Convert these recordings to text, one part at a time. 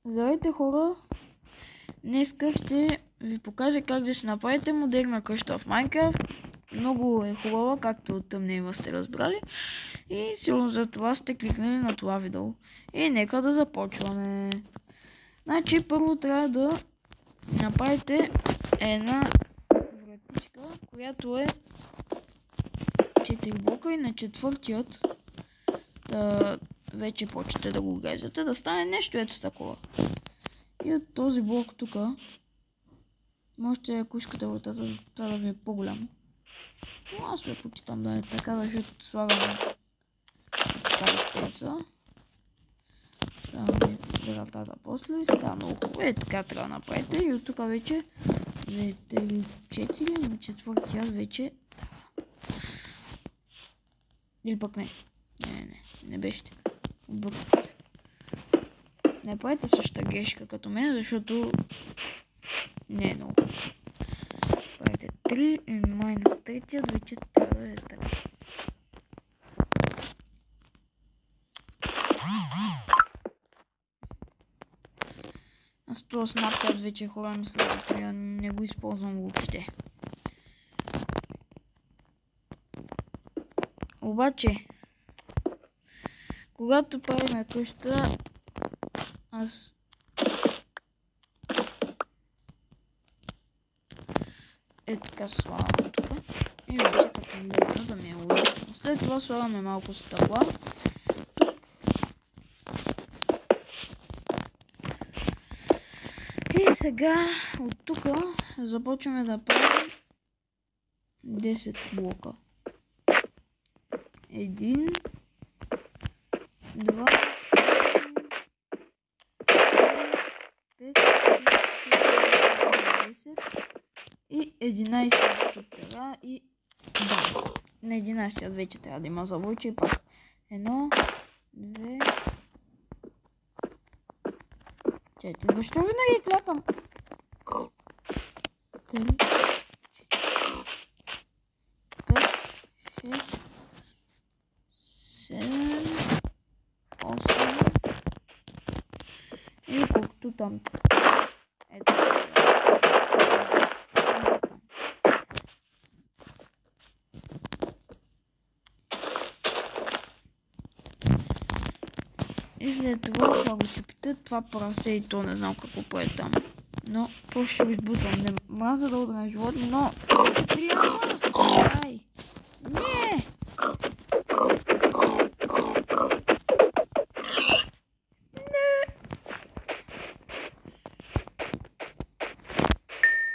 Здравейте хора! Днеска ще ви покажа как да си направите модерна къща в Minecraft. Много е хубава, както от тъмнева сте разбрали. И сигурно за това сте кликнали на това видео. И нека да започваме. Значи първо трябва да направите една вратичка, която е 4 блока и на четвъртият вече почете да го гледате, да стане нещо ето такова. И от този блок тук, можете, ако искате вратата, това да ви е по-голямо. Но аз ви почитам да е така, защото слагаме тази стенца. Ставаме вратата после и става много хубаво. Е, така трябва да направите. И от тук вече 2, 3, 4, на четвъртия вече или пък не. Не беше така. Обърках се. Не правите същата грешка като мен, защото не е много. Правите 3 и май на третия, вече трябва да е така. Аз това Snapchat вече хора мисля, че я не го използвам въобще. Обаче, когато правим къща, аз е така слагам тук и вече като лесно да ми е логично. След това слагаме малко стъкла. И сега от тук започваме да правим 10 блока. 1, 2, 5, 10 и 11 тук трябва и да. На 11 вече трябва да има завойче и пак. 1, 2, 4. Защо винаги клякам? 3, 5, 6, 7, 8 и колкото там. Ето. И след това, това го цепите, това прасе и то не знам какво пое там. Но просто ще го избутвам. Не мраза да удря на животни, но... Ай! Не!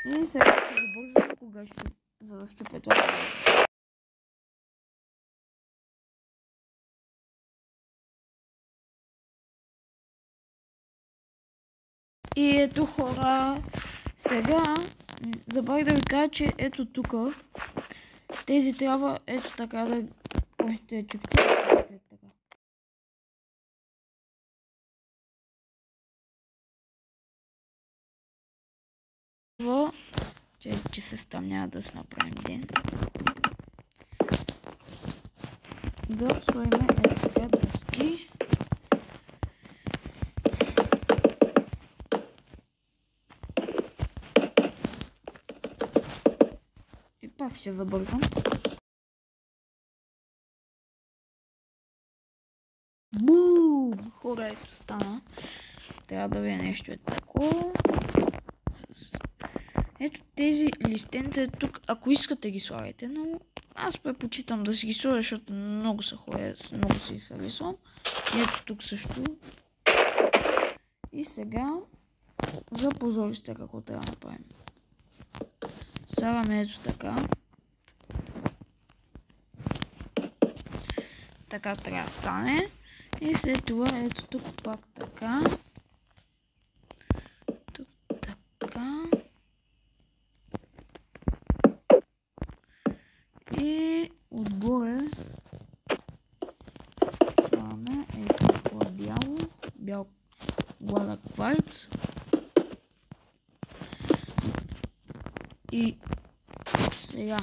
И сега ще го бързам, кога ще за да щупя това. И ето хора, сега забравих да ви кажа, че ето тук тези трябва ето така да още чупите. Че се стъмнява да си направим ден. Да сложим ето така дъски. И пак ще забързам. Бум! Хора, ето стана. Трябва да ви е нещо е такова. Ето тези листенца тук, ако искате ги слагайте, но аз предпочитам да си ги сложа, защото много са хора, много си ги харесвам. Ето тук също. И сега за позорище какво трябва да направим. Слагаме ето така. Така трябва да стане. И след това ето тук пак така. Тук така. И отгоре слагаме ето това бял гладък кварц. И сега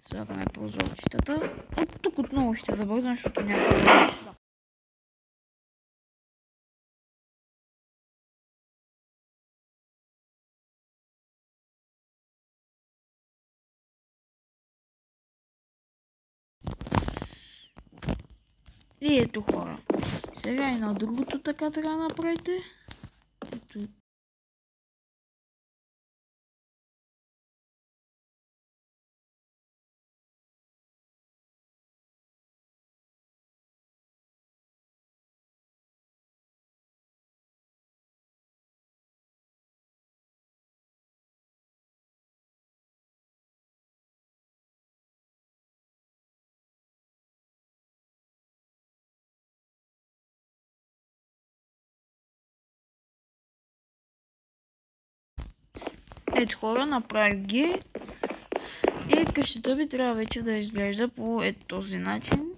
слагаме по прозорчетата. От тук отново ще забързам, защото няма да. И ето хора. Сега и на другото така трябва да направите. Ето. Ето хора, направих ги. И къщата ви трябва вече да изглежда по този начин.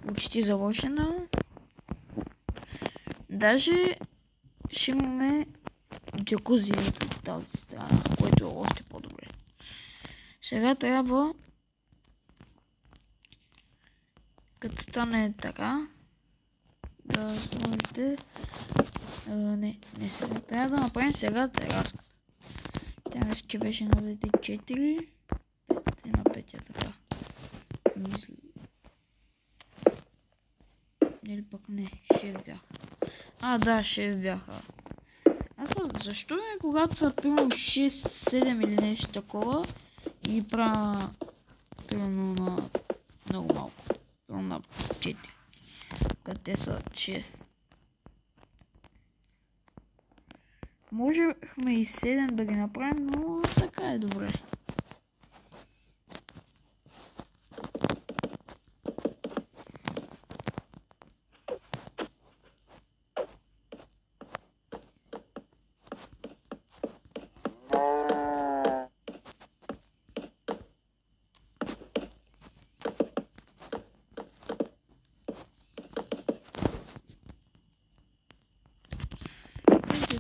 Почти завършена. Даже ще имаме джакузи от тази страна, което е още по-добре. Сега трябва, като стане така, да сложите... не сега. Трябва да направим сега тераската. Тя мисля, че беше на 4, 5 и на 5 така. Мисля. Или пък не, 6 бяха. Да, 6 бяха. Защо не, когато са примерно 6, 7 или нещо такова и правя примерно на много малко. Примерно на 4. Като те са 6. Можехме и 7 да ги направим, но така е добре.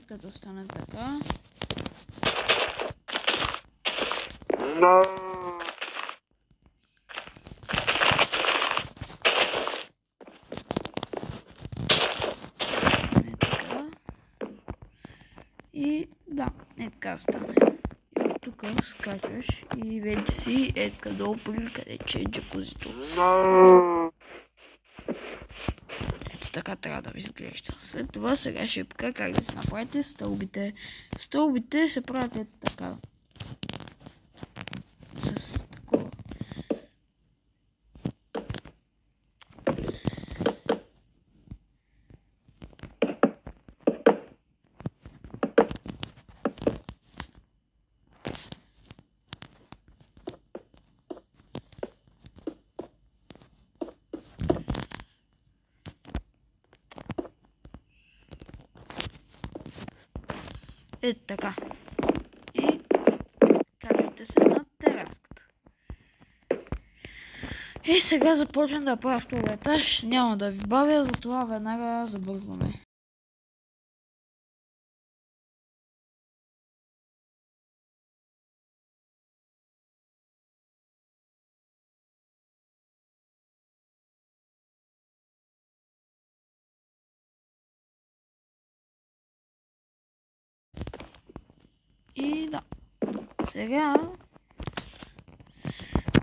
Като стане така. И да, така стане. И тук скачваш и вече си долу къде че е джакузито. Така трябва да ви изглежда. След това сега ще покажа как да си направите стълбите. Стълбите се правят така. С такова. Ето така. И качвате се на тераската. И сега започвам да правя втори етаж. Няма да ви бавя, затова веднага забързваме. И да. Сега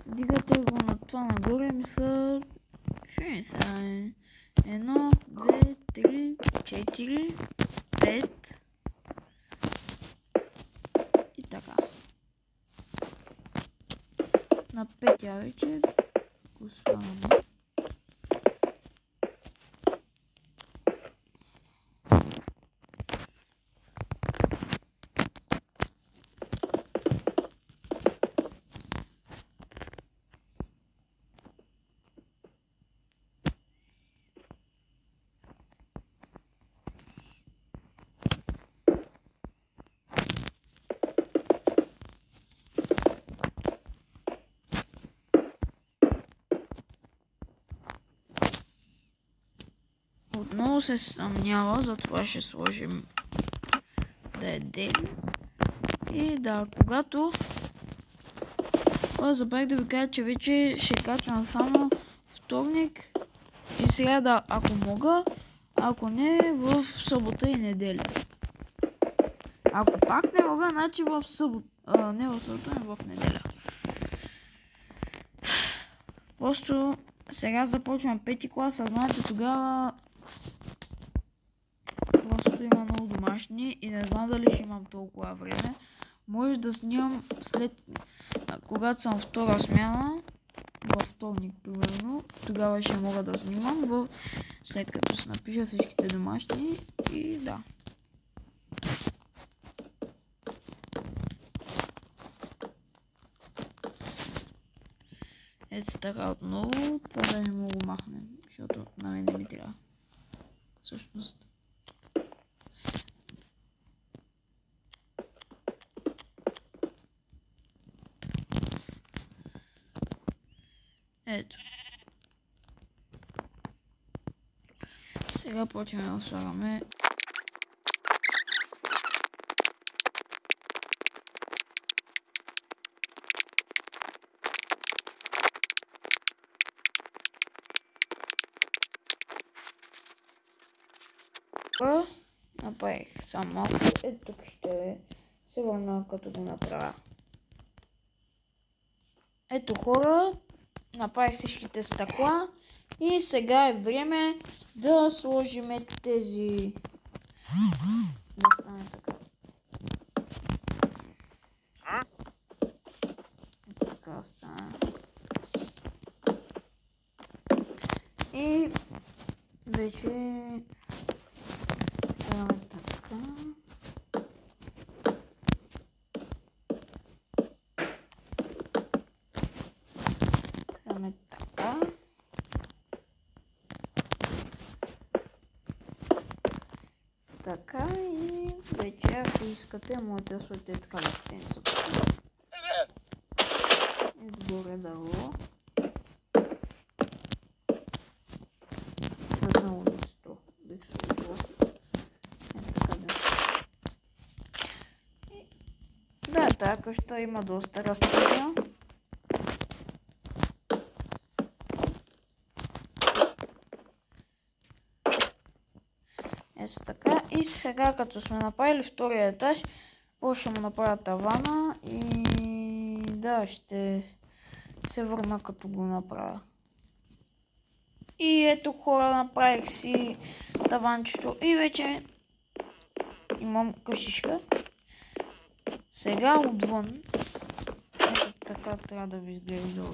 дигате го на това нагоре, мисля, ще ми са 1, 2, 3, 4, 5 и така. На 5 вече го слагаме. Отново се съмнява, затова ще сложим да е ден. И да, когато Забравих да ви кажа, че вече ще качвам само вторник и сряда, ако мога, ако не в събота и неделя. Ако пак не мога, значи в събота, не в събота, но в неделя. Просто сега започвам 5-ти клас, а знаете тогава просто има много домашни и не знам дали ще имам толкова време. Може да снимам след, когато съм втора смяна, във вторник примерно, тогава ще мога да снимам, след като се напиша всичките домашни и да. Ето така отново, това да не мога махнем, защото на мен не ми трябва. Всъщност. Ето. Сега почваме да слагаме. Направих само малко. Ето тук ще се върна като го направя. Ето хора, направих всичките стъкла и сега е време да сложим тези. Да стане така. Така стане. И вече слагаме така. Слагаме така. Така и вече, ако искате, можете да сложите така листенцата. И горе-долу. Много листо бих сложила. Така да. Да, тази къща има доста растения. Ето така. И сега, като сме направили втория етаж, ще му направя тавана и да, ще се върна като го направя. И ето хора, направих си таванчето и вече имам къщичка. Сега отвън, ето така трябва да ви изглежда,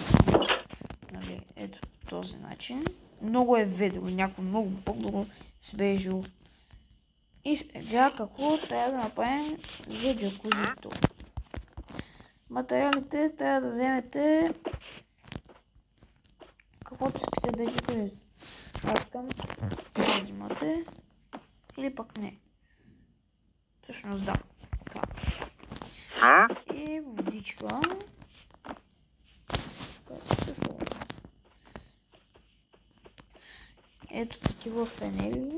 нали, ето този начин. Много е ведро, някакво много по-добро свежо. И сега какво трябва да направим за джакузито? Материалите трябва да вземете каквото искате да джакузите. Аз искам да взимате или пък не. Всъщност да. И водичка. Ето такива фенели.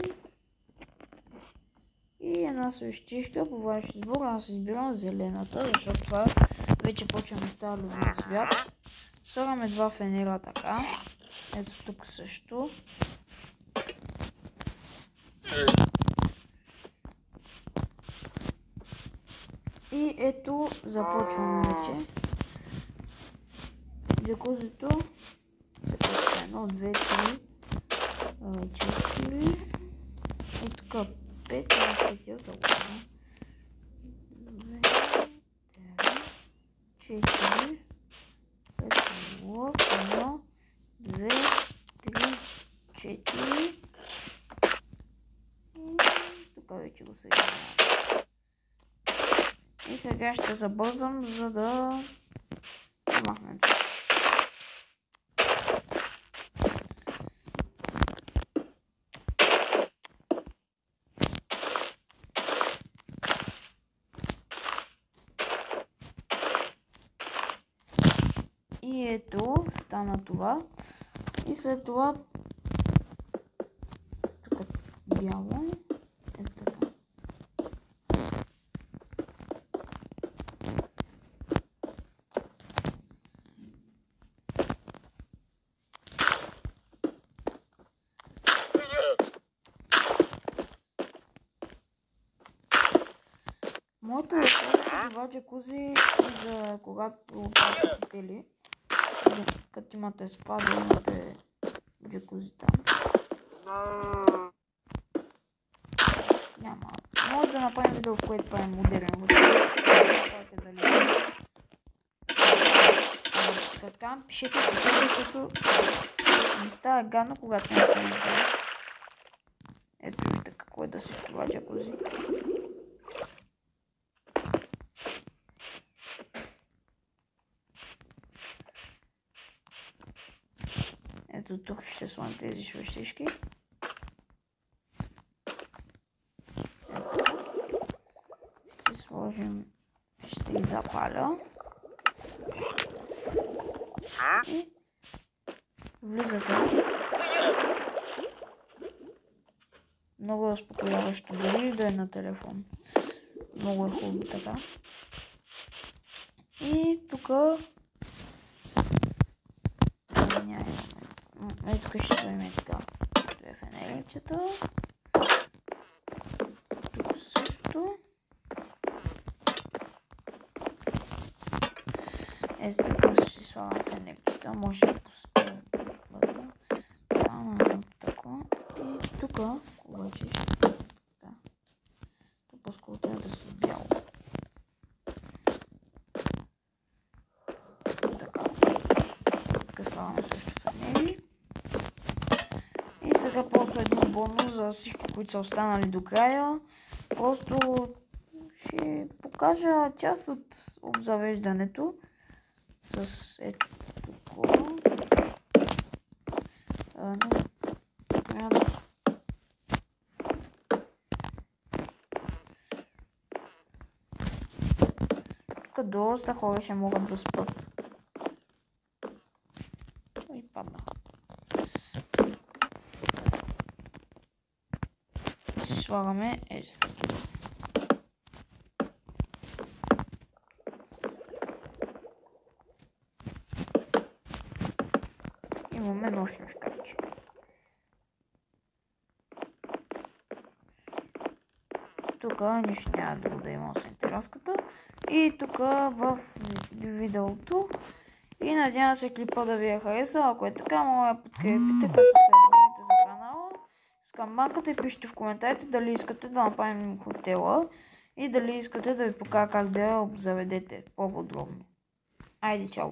И една свещичка по ваш избор. Аз избирам зелената, защото това вече почва да става любим цвят. Слагаме два фенера така. Ето тук също. И ето започваме вече. Джакузито се пуска 1, 2, 3, 4. И тук 5, петия залага. 2, 4, 5 блок, 1, 2, 3, 4. И тук вече го съединявам. И сега ще забързам, за да махнем. И ето стана това. И след това тук бяло. Ето така. Моята да сложите това джакузи за когато отидете в хотели, като имате спа, да имате джакузи там. Няма. Може да направим видео, в което правим модерен вътре. Така, пишете, защото ми става гадно, когато не коментирам. Ето вижте какво е да се в това джакузи. Ето тук ще слагам тези швещички. Ще сложим, ще ги запаля. И влизате. Много е успокояващо, дори да е на телефон. Много е хубаво така. И тук ето тук ще сложим така две фенерчета. Тук също. Ето тук ще слагам фенерчета. Може да поставя така. И тук обаче така. Тук по-скоро трябва да са бяло. Така. Тук слагаме също фенери. И сега просто един бонус за всички, които са останали до края. Просто ще покажа част от обзавеждането с ето такова. Трябва да... Тук доста хора ще могат да спят. И падна. Слагаме ето. Имаме нощно шкафче. Тук нищо няма друго да има освен тераската. И тук в видеото. И надявам се клипа да ви е харесал. Ако е така, моля да подкрепите, като се абонирате за канала. С камбанката и пишете в коментарите дали искате да направим хотела и дали искате да ви покажа как да я обзаведете по-подробно. Айде, чао!